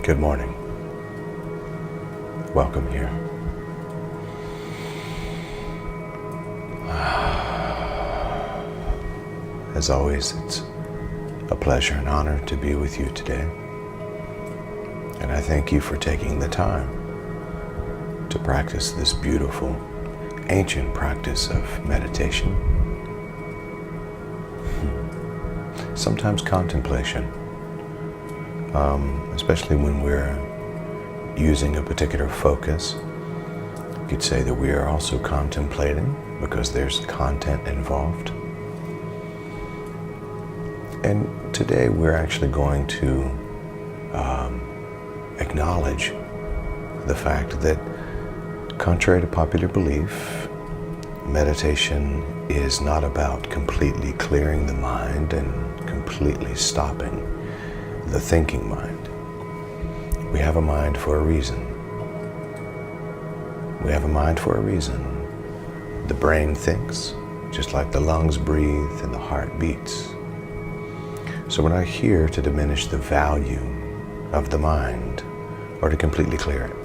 Good morning. Welcome here. As always, it's a pleasure and honor to be with you today. And I thank you for taking the time to practice this beautiful, ancient practice of meditation. Sometimes contemplation, especially when we're using a particular focus. You could say that we are also contemplating because there's content involved. And today we're actually going to acknowledge the fact that, contrary to popular belief, meditation is not about completely clearing the mind and completely stopping the thinking mind. We have a mind for a reason. We have a mind for a reason. The brain thinks, just like the lungs breathe and the heart beats. So we're not here to diminish the value of the mind or to completely clear it.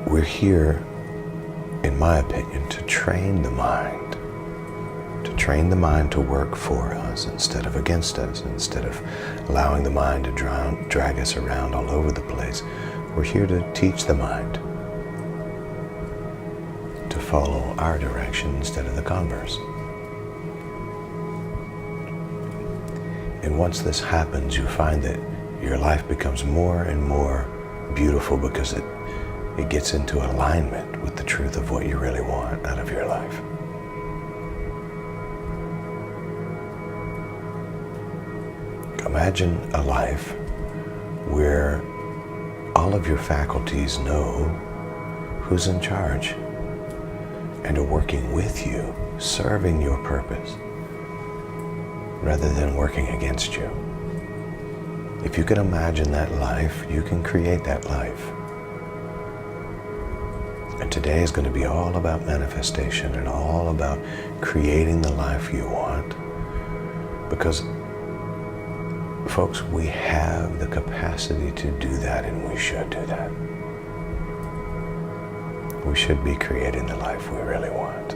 We're here, in my opinion, to train the mind to work for us instead of against us, instead of allowing the mind to drag us around all over the place. We're here to teach the mind to follow our direction instead of the converse. And once this happens, you find that your life becomes more and more beautiful because it gets into alignment with the truth of what you really want out of your life. Imagine a life where all of your faculties know who's in charge and are working with you, serving your purpose, rather than working against you. If you can imagine that life, you can create that life. And today is going to be all about manifestation and all about creating the life you want. Because, folks, we have the capacity to do that, and we should do that. We should be creating the life we really want.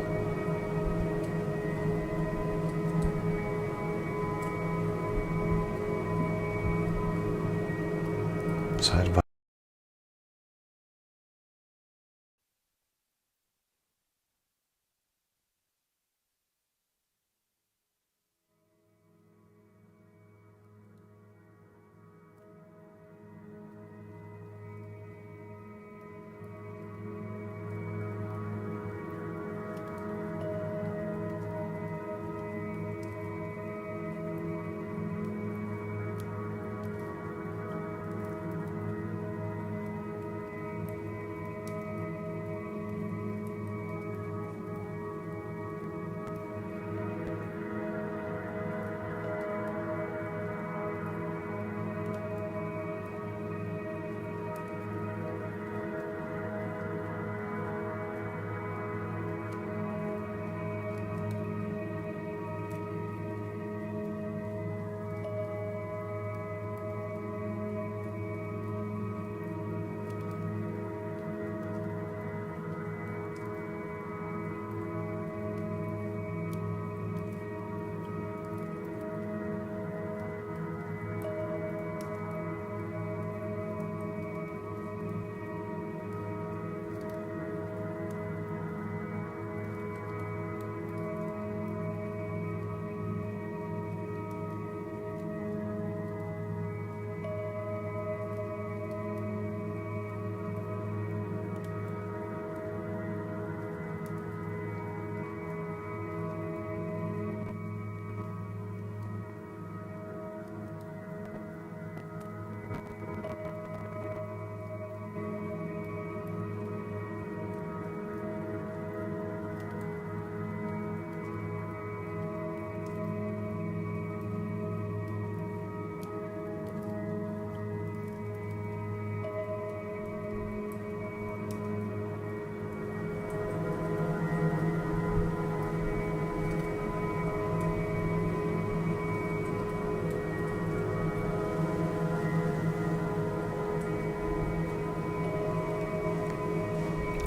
So I advise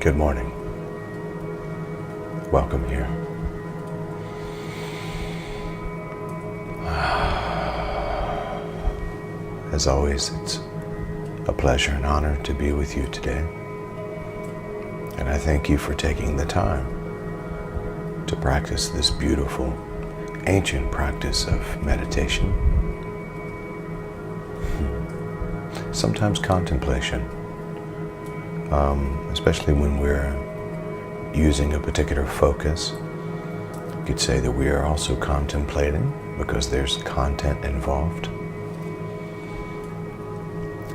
Good morning. Welcome here. As always, it's a pleasure and honor to be with you today. And I thank you for taking the time to practice this beautiful, ancient practice of meditation. Sometimes contemplation, especially when we're using a particular focus. You could say that we are also contemplating because there's content involved.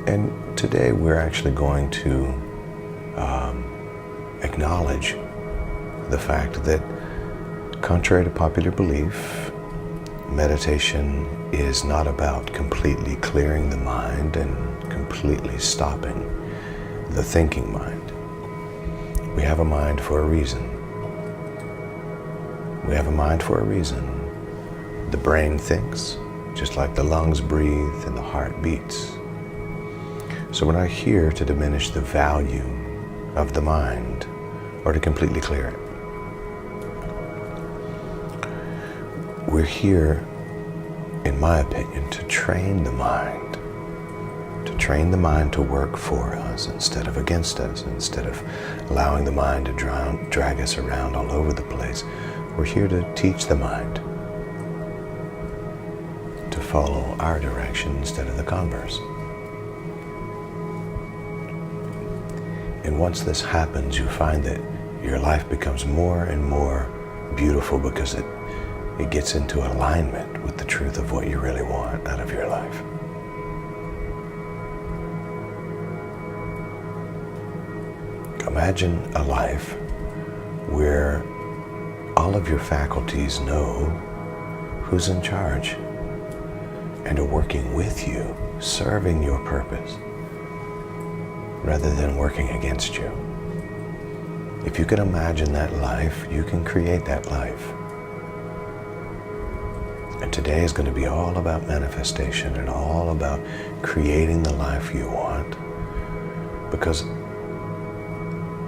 And today we're actually going to acknowledge the fact that, contrary to popular belief, meditation is not about completely clearing the mind and completely stopping the thinking mind. We have a mind for a reason. We have a mind for a reason. The brain thinks, just like the lungs breathe and the heart beats. So we're not here to diminish the value of the mind or to completely clear it. We're here, in my opinion, to train the mind. To train the mind to work for us instead of against us, instead of allowing the mind to drag us around all over the place. We're here to teach the mind to follow our direction instead of the converse. And once this happens, you find that your life becomes more and more beautiful because it gets into alignment with the truth of what you really want out of your life. Imagine a life where all of your faculties know who's in charge and are working with you, serving your purpose, rather than working against you. If you can imagine that life, you can create that life. And today is going to be all about manifestation and all about creating the life you want. Because,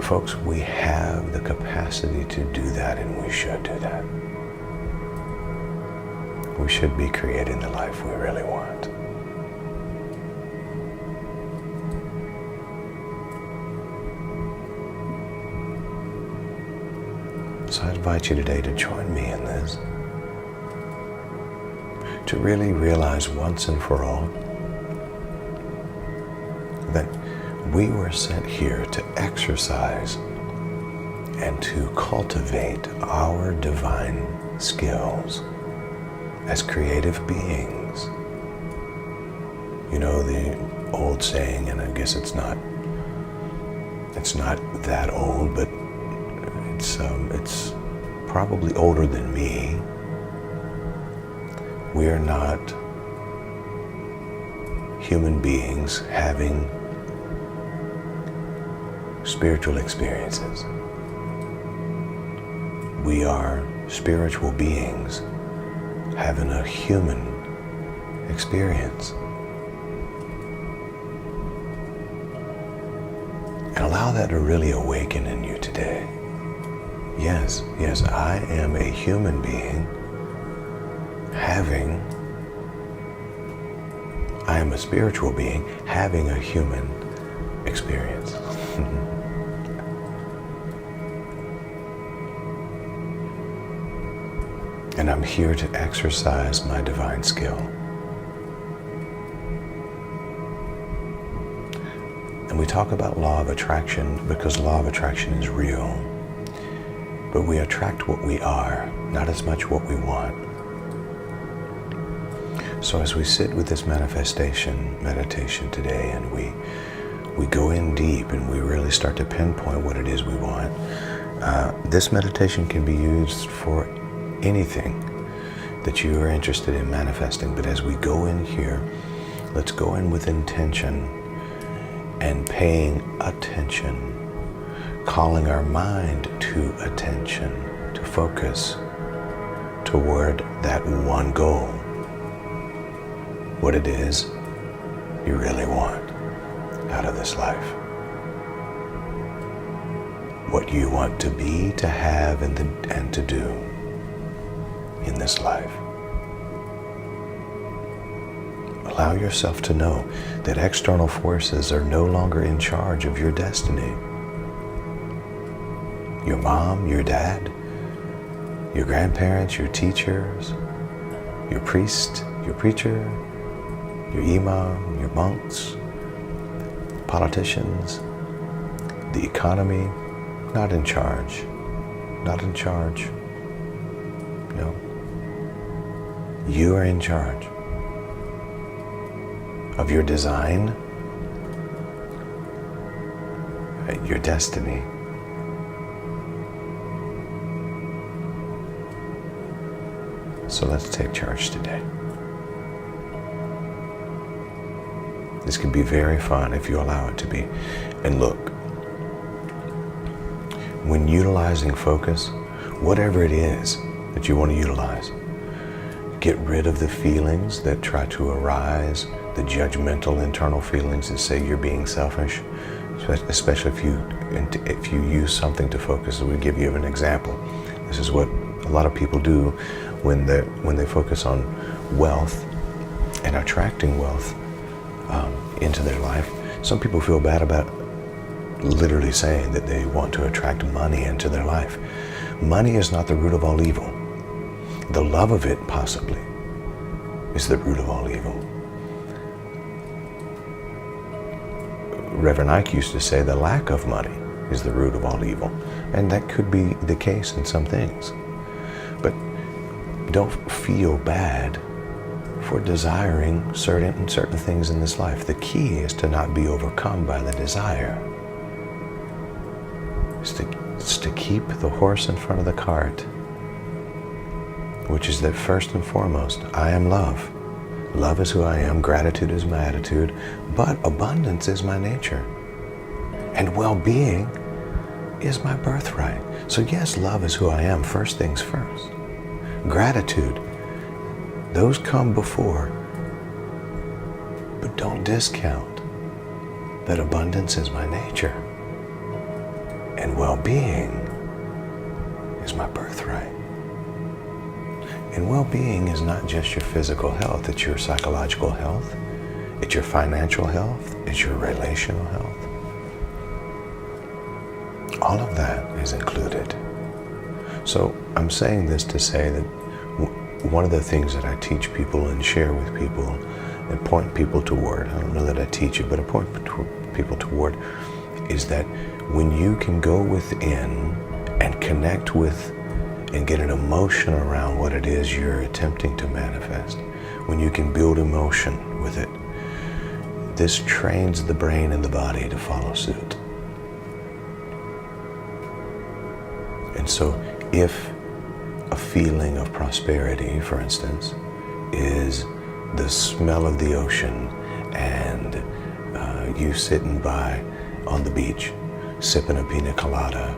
folks, we have the capacity to do that, and we should do that. We should be creating the life we really want. So I invite you today to join me in this, to really realize once and for all that we were sent here to exercise and to cultivate our divine skills as creative beings. You know, the old saying, and I guess it's not that old, but it's probably older than me. We are not human beings having spiritual experiences. We are spiritual beings having a human experience. And allow that to really awaken in you today. Yes, I am a human being I am a spiritual being having a human experience. And I'm here to exercise my divine skill. And we talk about law of attraction because law of attraction is real. But we attract what we are, not as much what we want. So as we sit with this meditation today, and we go in deep and we really start to pinpoint what it is we want, this meditation can be used for anything that you are interested in manifesting. But as we go in here, let's go in with intention and paying attention, calling our mind to attention, to focus toward that one goal, what it is you really want out of this life. what you want to be, to have, and to do in this life. Allow yourself to know that external forces are no longer in charge of your destiny. Your mom, your dad, your grandparents, your teachers, your priest, your preacher, your imam, your monks, politicians, the economy, not in charge. Not in charge. No. You are in charge of your design, your destiny. So let's take charge today. This can be very fun if you allow it to be. And look, when utilizing focus, whatever it is that you want to utilize, get rid of the feelings that try to arise, the judgmental internal feelings that say you're being selfish, especially if you use something to focus. So we give you an example. This is what a lot of people do when they focus on wealth and attracting wealth into their life. Some people feel bad about literally saying that they want to attract money into their life. Money is not the root of all evil. The love of it possibly is the root of all evil. Reverend Ike used to say the lack of money is the root of all evil. And that could be the case in some things. But don't feel bad for desiring certain things in this life. The key is to not be overcome by the desire. It's to keep the horse in front of the cart, which is that first and foremost, I am love. Love is who I am, gratitude is my attitude, but abundance is my nature. And well-being is my birthright. So yes, love is who I am, first things first. Gratitude, those come before, but don't discount that abundance is my nature. And well-being is my birthright. And well-being is not just your physical health, it's your psychological health, it's your financial health, it's your relational health. All of that is included. So I'm saying this to say that one of the things that I teach people and share with people and point people toward, I don't know that I teach it, but I point people toward, is that when you can go within and connect with and get an emotion around what it is you're attempting to manifest, when you can build emotion with it, this trains the brain and the body to follow suit. And so if a feeling of prosperity, for instance, is the smell of the ocean and you sitting by on the beach, sipping a pina colada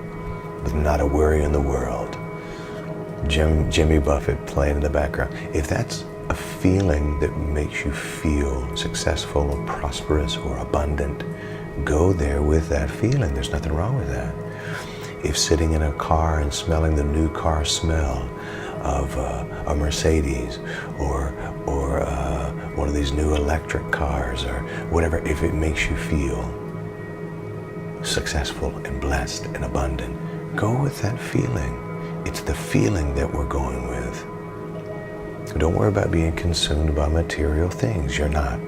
with not a worry in the world, Jimmy Buffett playing in the background. If that's a feeling that makes you feel successful or prosperous or abundant, go there with that feeling. There's nothing wrong with that. If sitting in a car and smelling the new car smell of a Mercedes or one of these new electric cars or whatever, if it makes you feel successful and blessed and abundant, go with that feeling. It's the feeling that we're going with. Don't worry about being consumed by material things. You're not.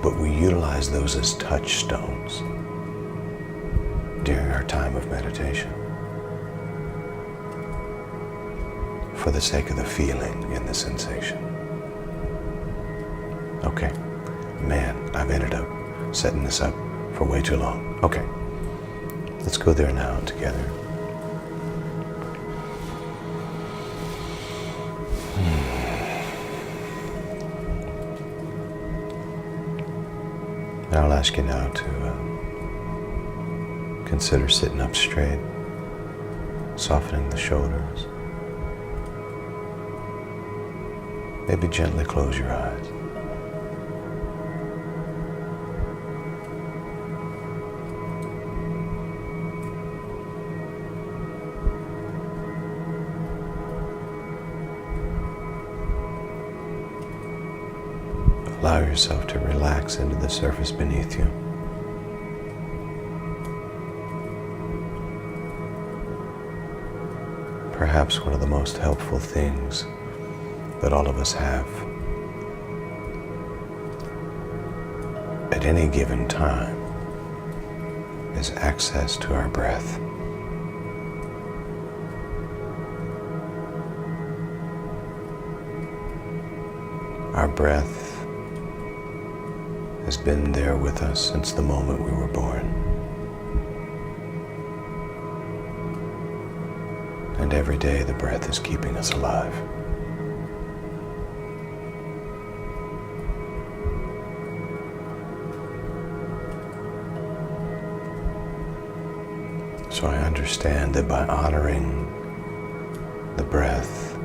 But we utilize those as touchstones during our time of meditation for the sake of the feeling and the sensation. Okay, man, I've ended up setting this up for way too long. Okay, let's go there now together. And I'll ask you now to consider sitting up straight, softening the shoulders. Maybe gently close your eyes. Allow yourself to relax into the surface beneath you. Perhaps one of the most helpful things that all of us have at any given time is access to our breath. Our breath has been there with us since the moment we were born. And every day the breath is keeping us alive. So I understand that by honoring the breath,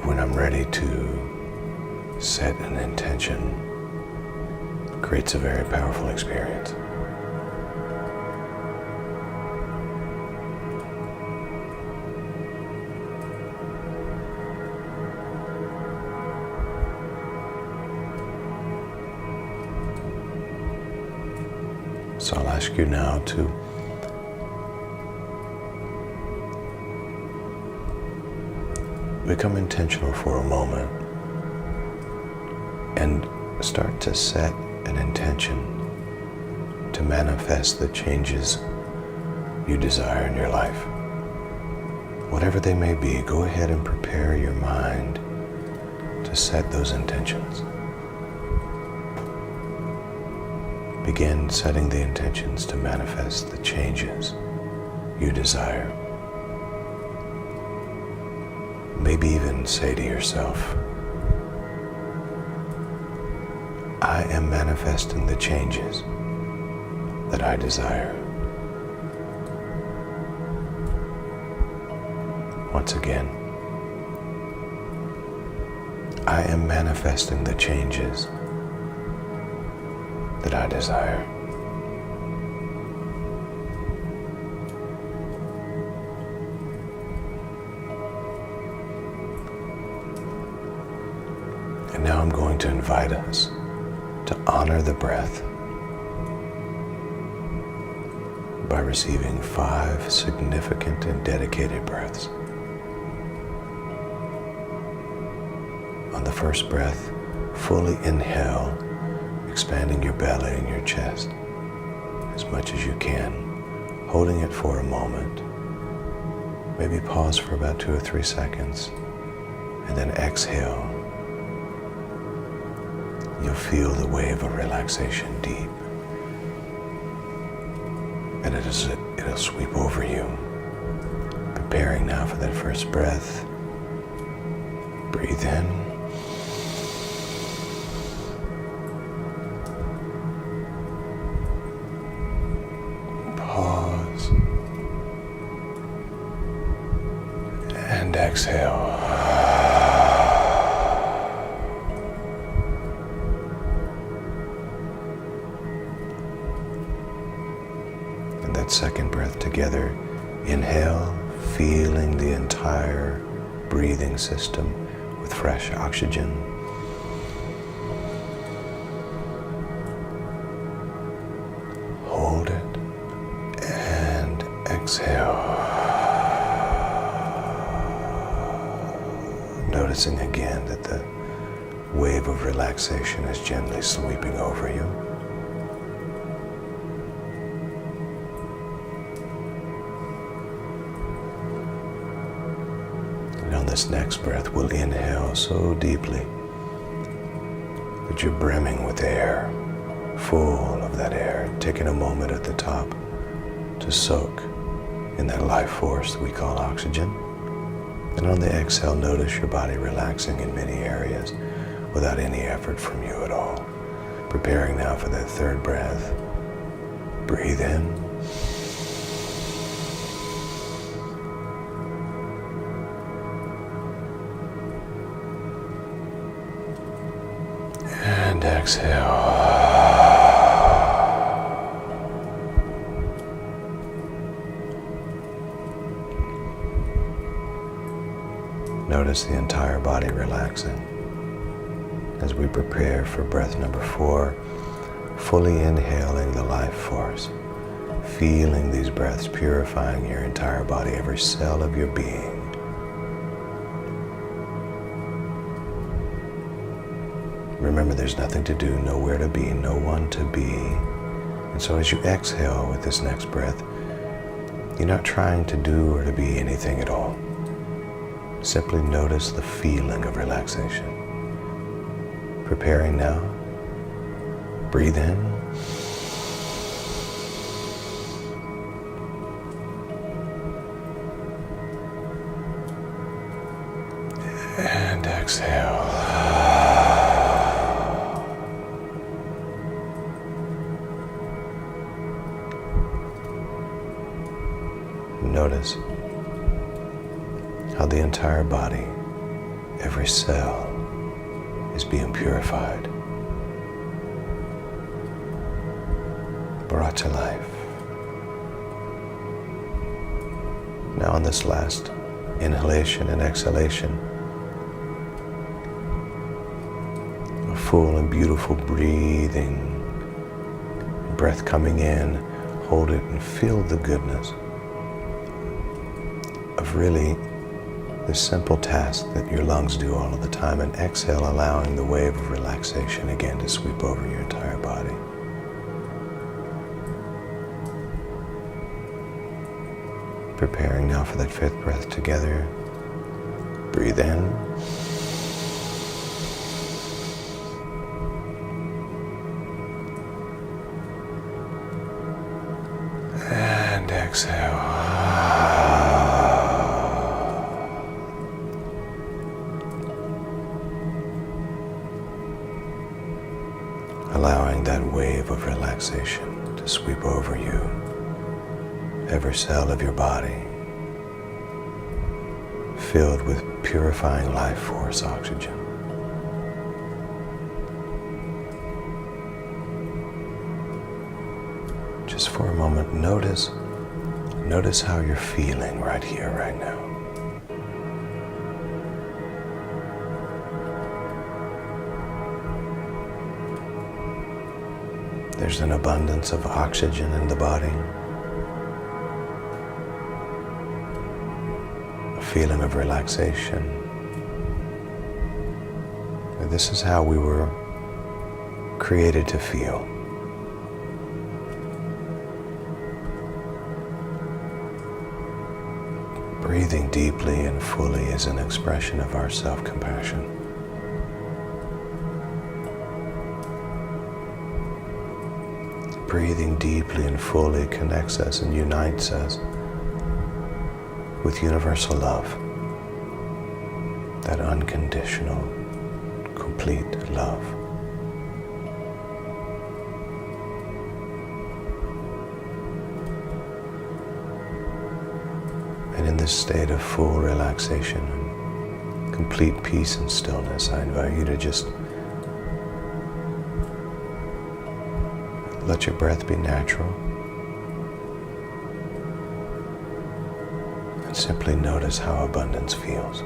when I'm ready to set an intention, creates a very powerful experience. So I'll ask you now to become intentional for a moment and start to set an intention to manifest the changes you desire in your life. Whatever they may be, go ahead and prepare your mind to set those intentions. Begin setting the intentions to manifest the changes you desire. Maybe even say to yourself, I am manifesting the changes that I desire. Once again, I am manifesting the changes that I desire. And now I'm going to invite us to honor the breath by receiving 5 significant and dedicated breaths. On the first breath, fully inhale, expanding your belly and your chest as much as you can, holding it for a moment. Maybe pause for about 2 or 3 seconds, and then exhale. You'll feel the wave of relaxation deep, and it'll sweep over you. Preparing now for that first breath. Breathe in. Pause. And exhale. And that second breath together. Inhale, feeling the entire breathing system with fresh oxygen. Hold it and exhale. Noticing again that the wave of relaxation is gently sweeping over you. And on this next breath, we'll inhale so deeply that you're brimming with air, full of that air, taking a moment at the top to soak in that life force that we call oxygen. And on the exhale, notice your body relaxing in many areas without any effort from you at all. Preparing now for that third breath. Breathe in. And exhale. notice the entire body relaxing as we prepare for breath number 4, fully inhaling the life force, feeling these breaths purifying your entire body, every cell of your being. Remember, there's nothing to do, nowhere to be, no one to be. And so as you exhale with this next breath, you're not trying to do or to be anything at all. Simply notice the feeling of relaxation. Preparing now. Breathe in. And exhale. Notice how the entire body, every cell, is being purified, brought to life. Now on this last inhalation and exhalation, a full and beautiful breathing, breath coming in, hold it and feel the goodness of really this simple task that your lungs do all of the time, and exhale, allowing the wave of relaxation again to sweep over your entire body. Preparing now for that 5th breath together. Breathe in. And exhale. Allowing that wave of relaxation to sweep over you, every cell of your body, filled with purifying life force oxygen. Just for a moment, notice how you're feeling right here, right now. There's an abundance of oxygen in the body, a feeling of relaxation. And this is how we were created to feel. Breathing deeply and fully is an expression of our self-compassion. Breathing deeply and fully connects us and unites us with universal love, that unconditional, complete love. And in this state of full relaxation and complete peace and stillness, I invite you to just let your breath be natural and simply notice how abundance feels.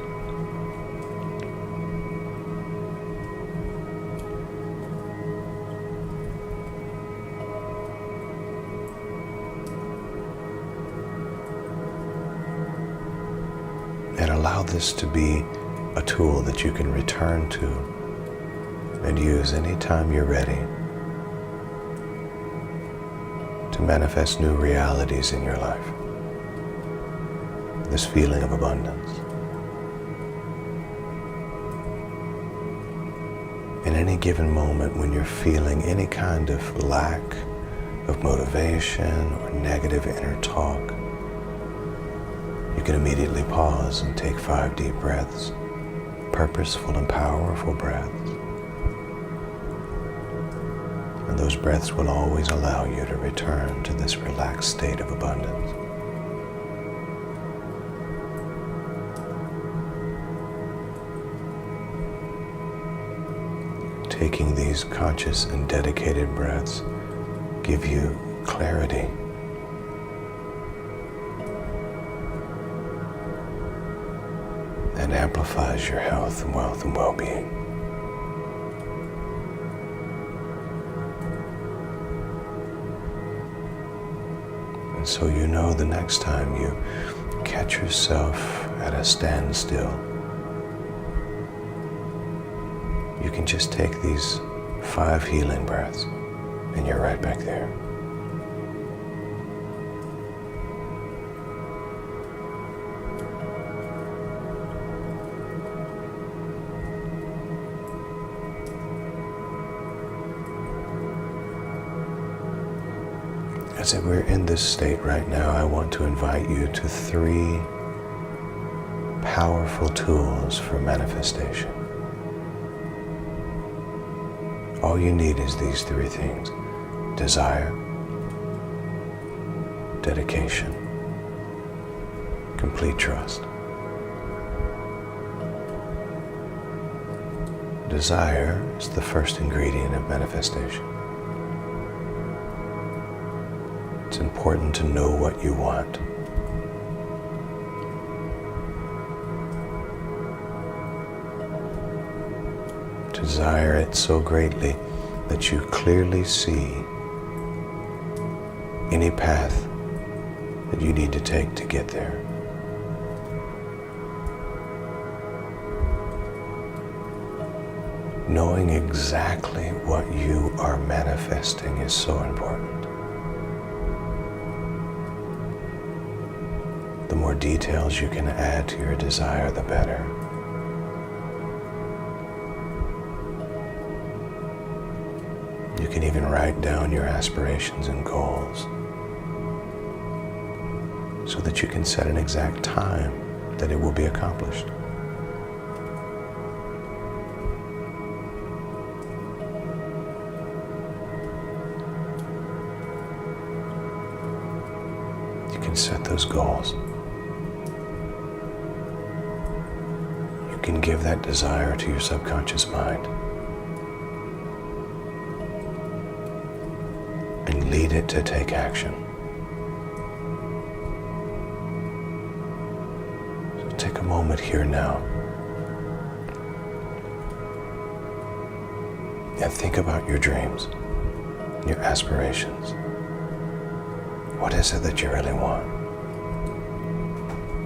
And allow this to be a tool that you can return to and use anytime you're ready to manifest new realities in your life. This feeling of abundance. In any given moment when you're feeling any kind of lack of motivation or negative inner talk, you can immediately pause and take 5 deep breaths, purposeful and powerful breaths. And those breaths will always allow you to return to this relaxed state of abundance. Taking these conscious and dedicated breaths give you clarity. and amplifies your health and wealth and well-being. And so you know the next time you catch yourself at a standstill, you can just take these 5 healing breaths and you're right back there. As we're in this state right now, I want to invite you to 3 powerful tools for manifestation. All you need is these 3 things: desire, dedication, complete trust. Desire is the first ingredient of manifestation. It's important to know what you want. Desire it so greatly that you clearly see any path that you need to take to get there. Knowing exactly what you are manifesting is so important. The more details you can add to your desire, the better. You can even write down your aspirations and goals so that you can set an exact time that it will be accomplished. You can set those goals. You can give that desire to your subconscious mind and lead it to take action. So take a moment here now and think about your dreams, your aspirations. What is it that you really want?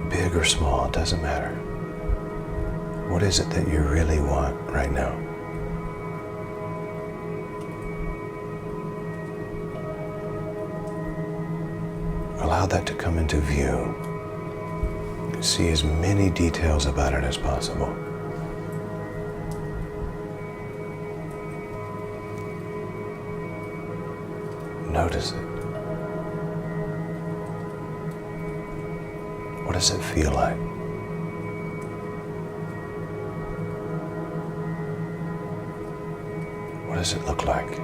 Big or small, it doesn't matter. What is it that you really want right now? Allow that to come into view. See as many details about it as possible. Notice it. What does it feel like? What does it look like?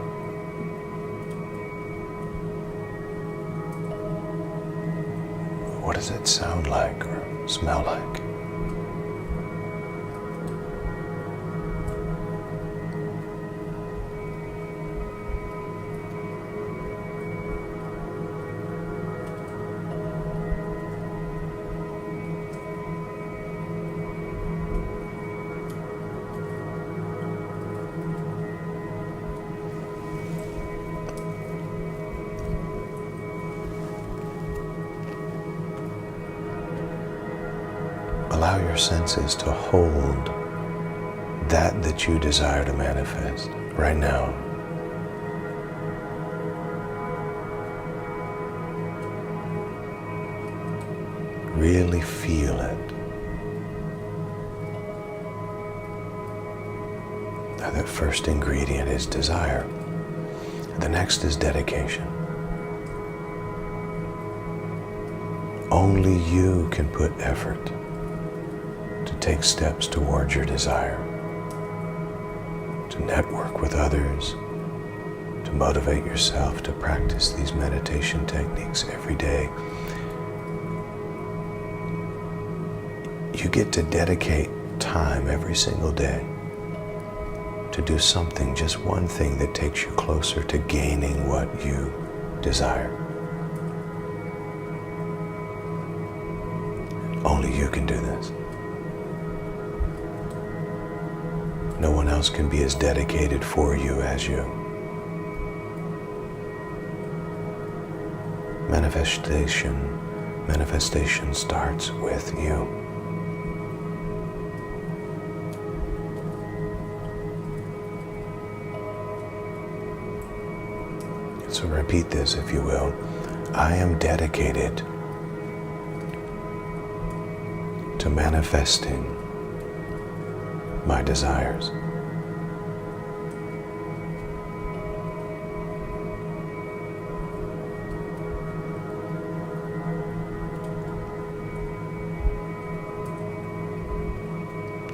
What does it sound like or smell like? Allow your senses to hold that you desire to manifest right now. Really feel it. Now that first ingredient is desire. The next is dedication. Only you can put effort to take steps towards your desire, to network with others, to motivate yourself to practice these meditation techniques every day. You get to dedicate time every single day to do something, just one thing that takes you closer to gaining what you desire. Only you can do this. No one else can be as dedicated for you as you. Manifestation starts with you. So repeat this, if you will. I am dedicated to manifesting my desires.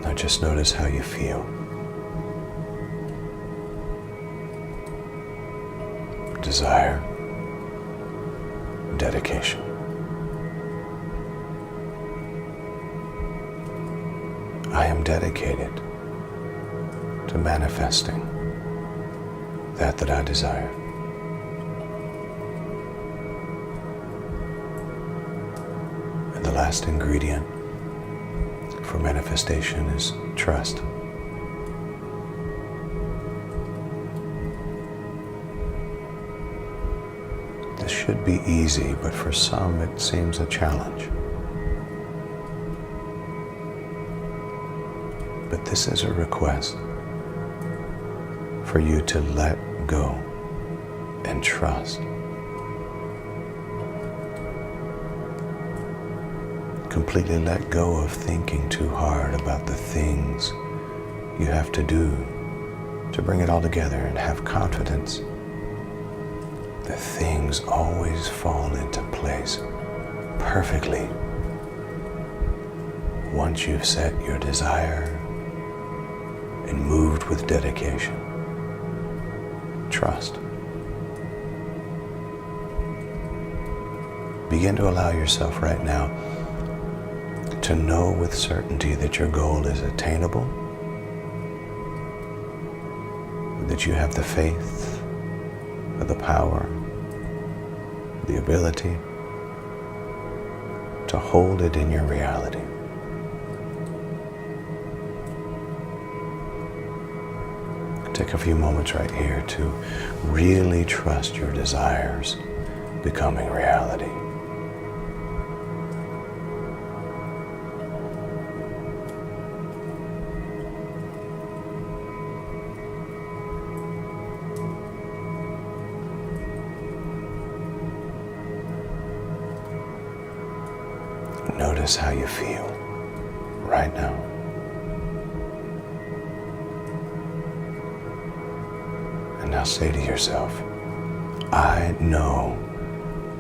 Now just notice how you feel. Desire, dedication. I am dedicated to manifesting that I desire. And the last ingredient for manifestation is trust. This should be easy, but for some it seems a challenge. But this is a request for you to let go and trust. Completely let go of thinking too hard about the things you have to do to bring it all together, and have confidence that things always fall into place perfectly once you've set your desire and moved with dedication. Trust. Begin to allow yourself right now to know with certainty that your goal is attainable, that you have the faith, the power, the ability to hold it in your reality. Take a few moments right here to really trust your desires becoming reality. Notice how you feel right now. And now say to yourself, I know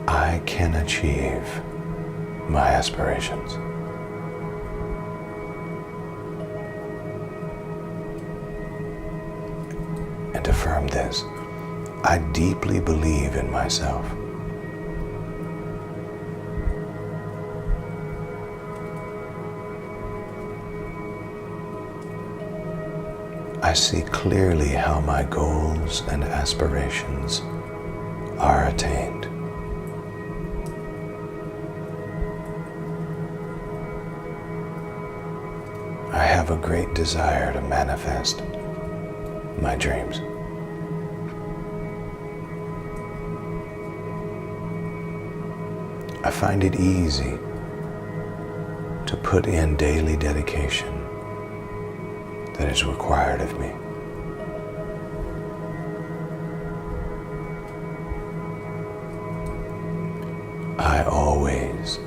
I can achieve my aspirations. And affirm this, I deeply believe in myself. I see clearly how my goals and aspirations are attained. I have a great desire to manifest my dreams. I find it easy to put in daily dedication that is required of me. I always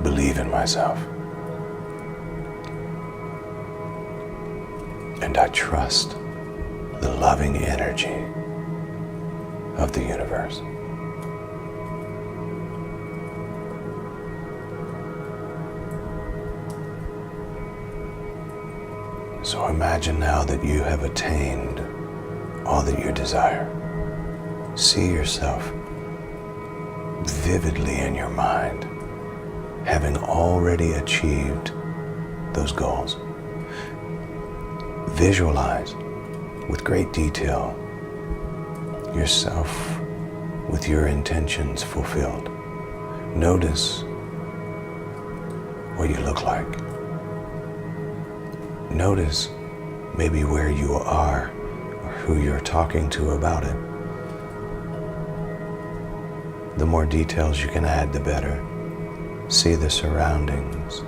believe in myself, and I trust the loving energy of the universe. So imagine now that you have attained all that you desire. See yourself vividly in your mind, having already achieved those goals. Visualize with great detail yourself with your intentions fulfilled. Notice what you look like. Notice maybe where you are or who you're talking to about it. The more details you can add, the better. See the surroundings,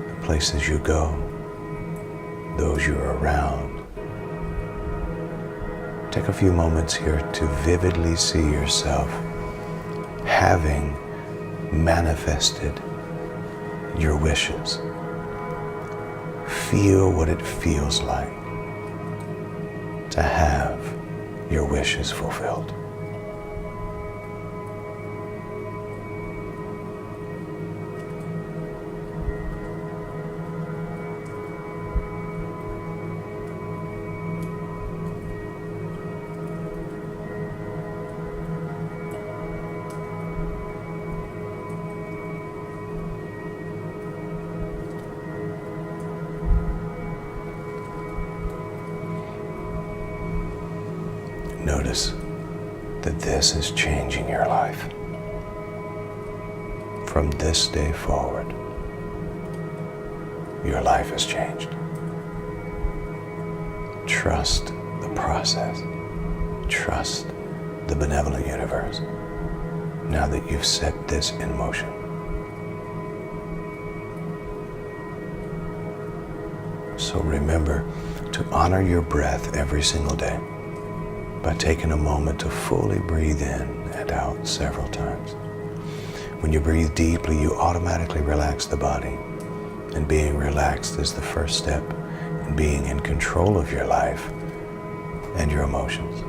the places you go, those you're around. Take a few moments here to vividly see yourself having manifested your wishes. Feel what it feels like to have your wishes fulfilled. Notice that this is changing your life. From this day forward, your life has changed. Trust the process. Trust the benevolent universe now that you've set this in motion. So remember to honor your breath every single day by taking a moment to fully breathe in and out several times. When you breathe deeply, you automatically relax the body, and being relaxed is the first step in being in control of your life and your emotions.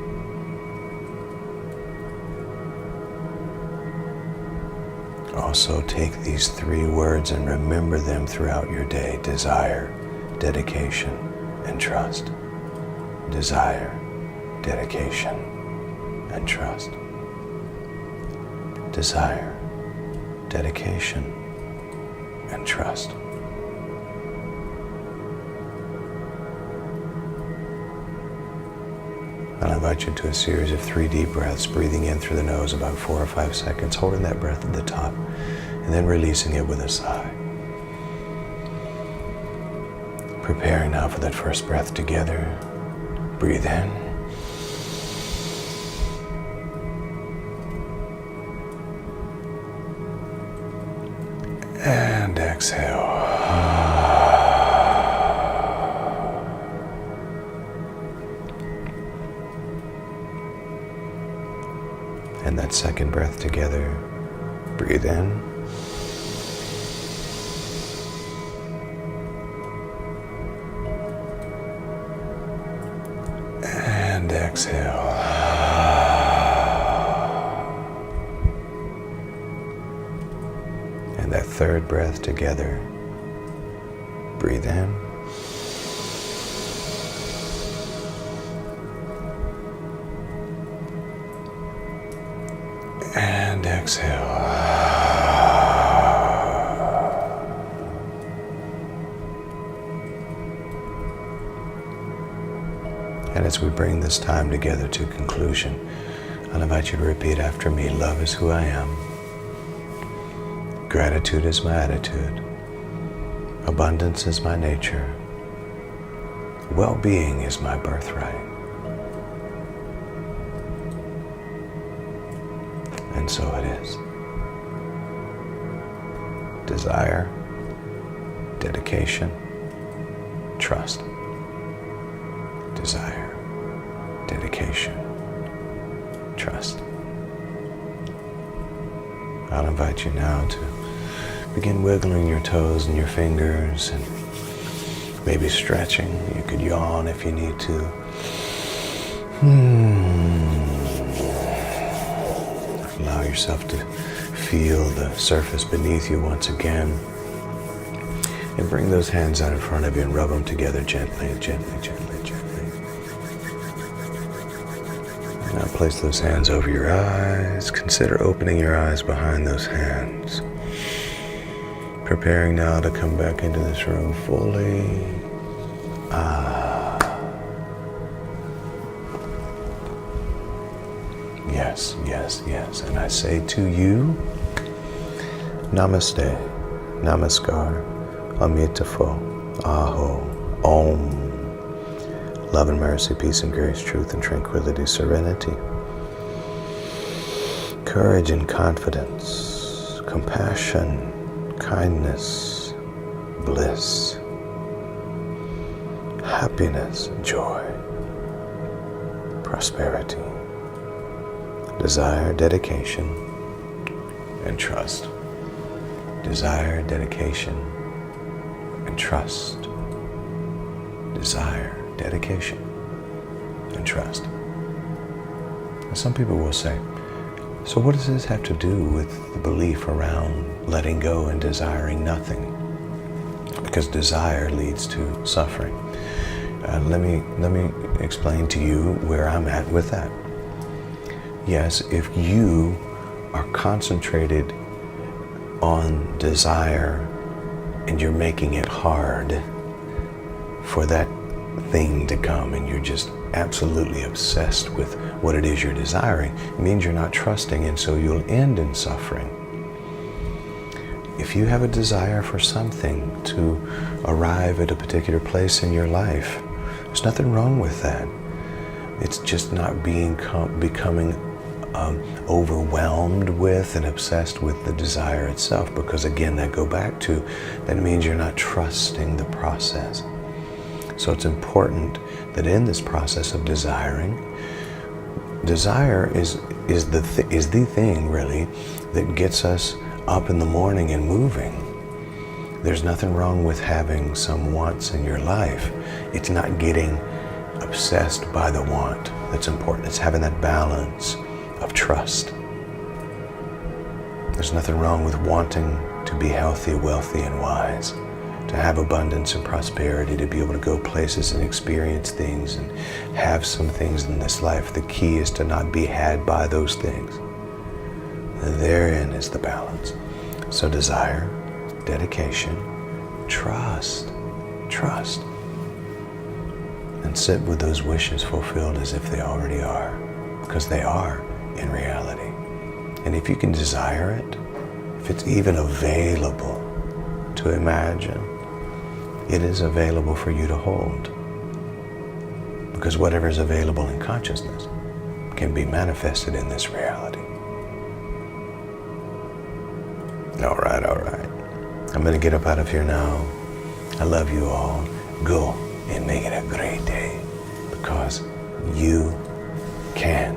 Also, take these 3 words and remember them throughout your day: desire, dedication, and trust. Desire, dedication, and trust. Desire, dedication, and trust. I'll invite you to a series of 3 deep breaths, breathing in through the nose about 4 or 5 seconds, holding that breath at the top, and then releasing it with a sigh. Preparing now for that first breath together. Breathe in. And exhale. And that second breath together. Breathe in. And exhale. And that third breath together. Breathe in. And exhale. And as we bring this time together to conclusion, I'll invite you to repeat after me. Love is who I am. Gratitude is my attitude. Abundance is my nature. Well-being is my birthright. And so it is. Desire, dedication, trust. Desire, dedication, trust. I'll invite you now to begin wiggling your toes and your fingers and maybe stretching. You could yawn if you need to. Allow yourself to feel the surface beneath you once again. And bring those hands out in front of you and rub them together gently, gently, gently, gently. Now place those hands over your eyes. Consider opening your eyes behind those hands. Preparing now to come back into this room fully. Yes, yes, yes. And I say to you, Namaste, Namaskar, Amitabha, Aho, Om. Love and mercy, peace and grace, truth and tranquility, serenity, courage and confidence, compassion, kindness, bliss, happiness, joy, prosperity, desire, dedication, and trust. Desire, dedication, and trust. Desire, dedication, and trust. And some people will say, so what does this have to do with the belief around letting go and desiring nothing? Because desire leads to suffering. Let me explain to you where I'm at with that. Yes, if you are concentrated on desire and you're making it hard for that thing to come and you're just absolutely obsessed with what it is you're desiring, it means you're not trusting, and so you'll end in suffering. If you have a desire for something to arrive at a particular place in your life, there's nothing wrong with that. It's just not becoming overwhelmed with and obsessed with the desire itself, because again, that means you're not trusting the process. So it's important that in this process of desiring, desire is the thing really that gets us up in the morning and moving. There's nothing wrong with having some wants in your life. It's not getting obsessed by the want that's important. It's having that balance of trust. There's nothing wrong with wanting to be healthy, wealthy, and wise, to have abundance and prosperity, to be able to go places and experience things and have some things in this life. The key is to not be had by those things. And therein is the balance. So desire, dedication, trust, and sit with those wishes fulfilled as if they already are, because they are in reality. And if you can desire it, if it's even available to imagine, it is available for you to hold. Because whatever is available in consciousness can be manifested in this reality. All right. I'm going to get up out of here now. I love you all. Go and make it a great day, because you can.